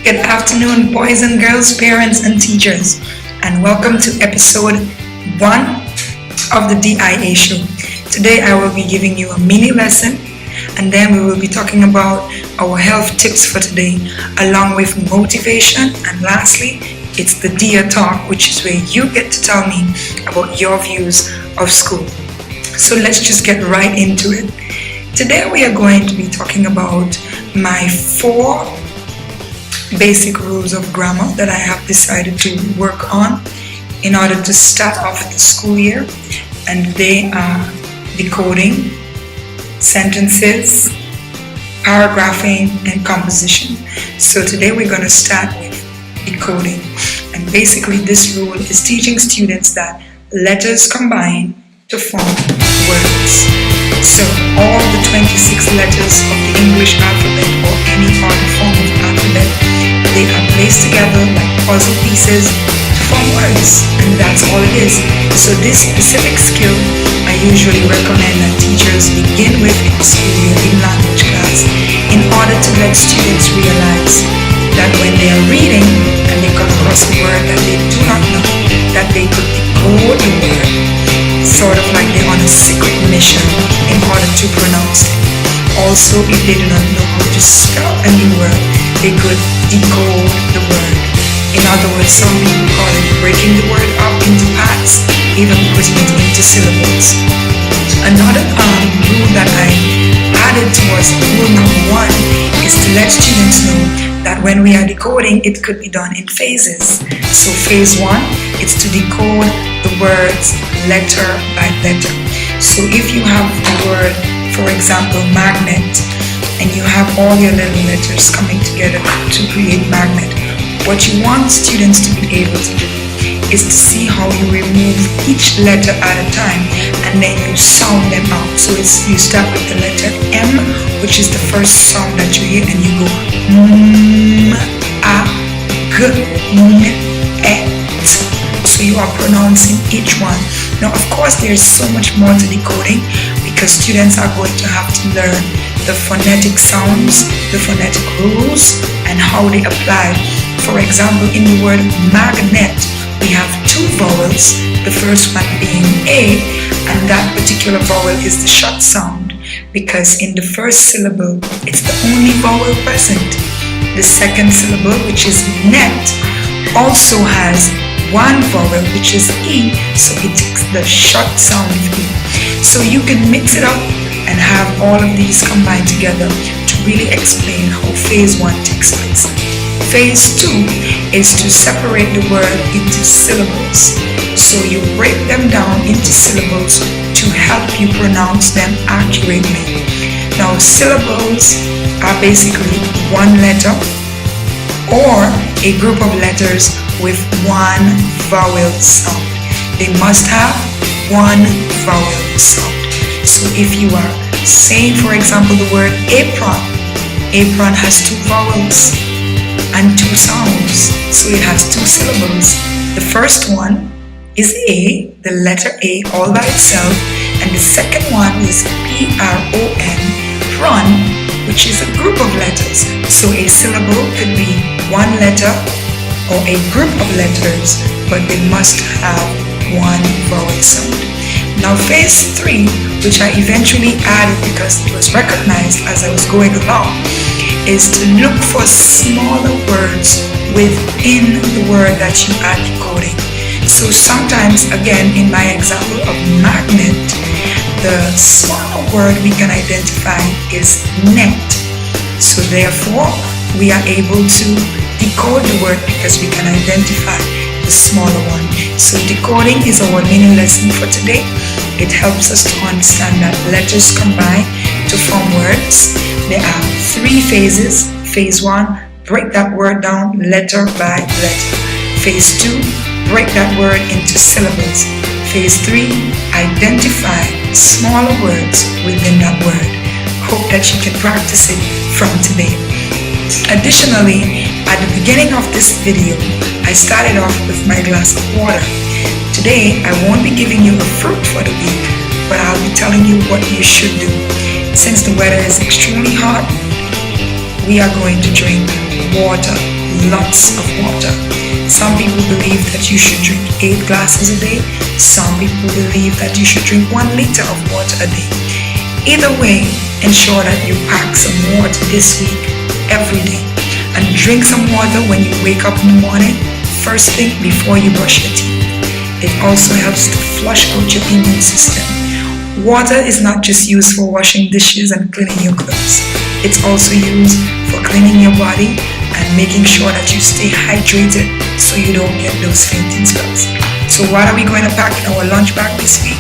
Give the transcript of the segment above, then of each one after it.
Good afternoon, boys and girls, parents and teachers, and welcome to episode 1 of the DIA show. Today I will be giving you a mini lesson, and then we will be talking about our health tips for today, along with motivation, and lastly, it's the DIA talk, which is where you get to tell me about your views of school. So let's just get right into it. Today we are going to be talking about my 4 basic rules of grammar that I have decided to work on in order to start off the school year, and they are decoding, sentences, paragraphing, and composition. So today we're going to start with decoding, and basically this rule is teaching students that letters combine to form words. So all the 26 letters of the English alphabet or any other form of alphabet, they are placed together like puzzle pieces to form words, and that's all it is. So this specific skill I usually recommend that teachers begin with in school year in language class in order to let students realize that when they are reading and they come across a word that they do not know, that they could decode the word, sort of like they're on a secret mission in order to pronounce it. Also, if they do not know how to spell a new word, they could decode the word. In other words, some people call it breaking the word up into parts, even putting it into syllables. Another rule that I added towards rule number 1 is to let students know that when we are decoding, it could be done in phases. So phase 1, it's to decode the words letter by letter. So if you have the word, for example, magnet, and you have all your little letters coming together to create magnet, what you want students to be able to do is to see how you remove each letter at a time, and then you sound them out. So you start with the letter M, which is the first sound that you hear, and you go a, g, n, e, t. So you are pronouncing each one. Now, of course, there's so much more to decoding because students are going to have to learn the phonetic sounds, the phonetic rules, and how they apply. For example, in the word magnet, we have 2 vowels, the first one being A, and that particular vowel is the short sound because in the first syllable, it's the only vowel present. The second syllable, which is net, also has 1 vowel, which is E, so it takes the short sound of E. So you can mix it up and have all of these combined together to really explain how phase 1 takes place. Phase 2 is to separate the word into syllables. So you break them down into syllables to help you pronounce them accurately. Now, syllables are basically 1 letter or a group of letters with 1 vowel sound. They must have 1 vowel sound. So if you are saying, for example, the word apron, apron has 2 vowels and 2 sounds. So it has 2 syllables. The first one is A, the letter A all by itself, and the second one is P-R-O-N, run, which is a group of letters. So a syllable could be 1 letter or a group of letters, but they must have 1 vowel sound. Now phase 3, which I eventually added because it was recognized as I was going along, is to look for smaller words within the word that you are decoding. So sometimes, again, in my example of magnet, the smaller word we can identify is net. So therefore, we are able to decode the word because we can identify the smaller one. So decoding is our mini lesson for today. It helps us to understand that letters combine to form words. There are 3 phases. Phase 1, break that word down letter by letter. Phase 2, break that word into syllables. Phase 3, identify smaller words within that word. Hope that you can practice it from today. Additionally, at the beginning of this video, I started off with my glass of water. Today, I won't be giving you a fruit for the week, but I'll be telling you what you should do. Since the weather is extremely hot, we are going to drink water, lots of water. Some people believe that you should drink 8 glasses a day. Some people believe that you should drink 1 liter of water a day. Either way, ensure that you pack some water this week, every day. And drink some water when you wake up in the morning, first thing before you brush your teeth. It also helps to flush out your immune system. Water is not just used for washing dishes and cleaning your clothes. It's also used for cleaning your body and making sure that you stay hydrated so you don't get those fainting spells. So what are we going to pack in our lunch bag this week?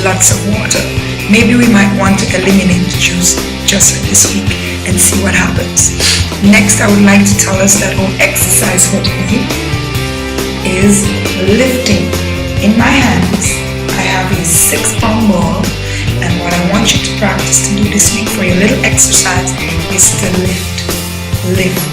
Lots of water. Maybe we might want to eliminate the juice just for this week and see what happens. Next, I would like to tell us that our exercise for today is lifting. In my hands, I have a 6-pound ball, and what I want you to practice to do this week for your little exercise is to lift, lift,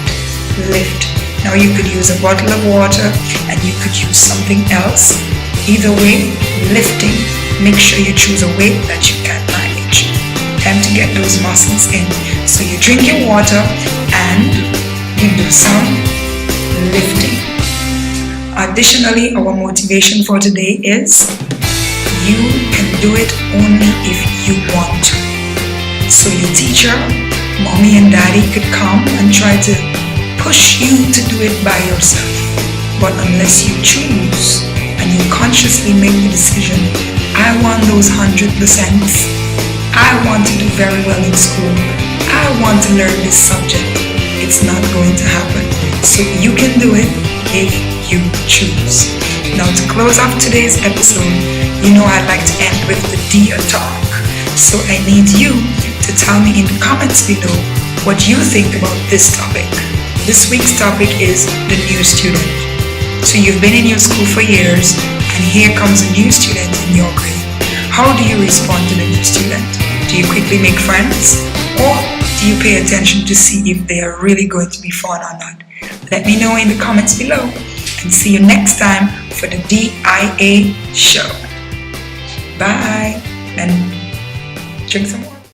lift. Now you could use a bottle of water and you could use something else. Either way, lifting. Make sure you choose a weight that you can manage. Time to get those muscles in. So you drink your water and you do some lifting. Additionally, our motivation for today is you can do it only if you want to. So your teacher, mommy and daddy could come and try to push you to do it by yourself. But unless you choose and you consciously make the decision, I want those 100%. I want to do very well in school. I want to learn this subject. It's not going to happen. So you can do it if you choose. Now to close off today's episode, you know I'd like to end with the dear talk. So I need you to tell me in the comments below what you think about this topic. This week's topic is the new student. So you've been in your school for years and here comes a new student in your grade. How do you respond to the new student? Do you quickly make friends? Or do you pay attention to see if they are really going to be fun or not? Let me know in the comments below, and see you next time for the DIA show. Bye, and drink some water.